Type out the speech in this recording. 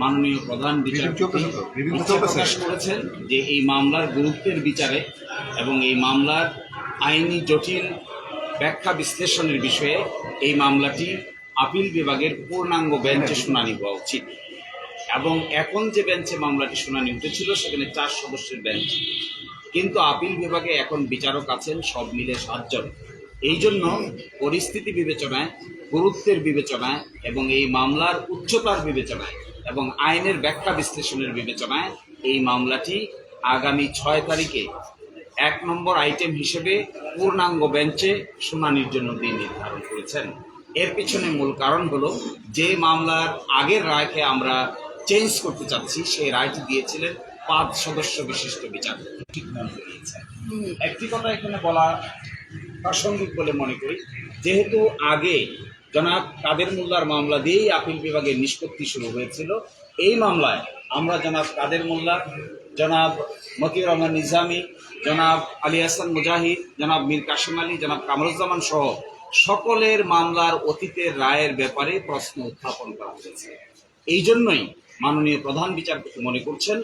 মাননীয় প্রধান বিচারপতি ইচ্ছা প্রকাশ করেছেন যে এই মামলার গুরুত্বের বিচারে এবং এই মামলার আইনি জটিল ব্যাখ্যা বিশ্লেষণের বিষয়ে এই মামলাটি আপিল বিভাগের পূর্ণাঙ্গ বেঞ্চে শুনানি হওয়া উচিত। এবং এখন যে বেঞ্চে মামলাটি শুনানি উঠেছিল সেখানে 4 সদস্যের বেঞ্চ, কিন্তু আপিল বিভাগে এখন বিচারক আছেন সব মিলে 7 জন। এই জন্য পরিস্থিতি বিবেচনায়, গুরুত্বের বিবেচনায় এবং এই মামলার উচ্চতার বিবেচনায় এবং আইনের ব্যাখ্যা বিশ্লেষণের বিবেচনায় এই মামলাটি আগামী 6 তারিখে 1 নম্বর আইটেম হিসেবে পূর্ণাঙ্গ বেঞ্চে শুনানির জন্য দিন নির্ধারণ করেছেন। এর পিছনে মূল কারণ হলো যে মামলার আগের রায়কে আমরা চেঞ্জ করতে চাচ্ছি, সেই রায়টি দিয়েছিলেন 5 সদস্য বিশিষ্ট বিচারপতি ঠিক মনে করিয়েছেন। একটি কথা এখানে বলা প্রাসঙ্গিক বলে মনে করি, যেহেতু আগে জনাব কাদের মোল্লার মামলা দিয়েই আপিল বিভাগের নিষ্পত্তি শুরু হয়েছিল, এই মামলায় আমরা জনাব কাদের মোল্লা, জনাব মতিউর রহমান নিজামী, জনাব আলী হাসান মুজাহিদ, জনাব মীর কাসেম আলী, জনাব কামরুজ্জামান সহ সকলের মামলার অতীতের রায়ের ব্যাপারে প্রশ্ন উত্থাপন করা হয়েছে। এই জন্যই মাননীয় প্রধান বিচারপতি মনে করছেন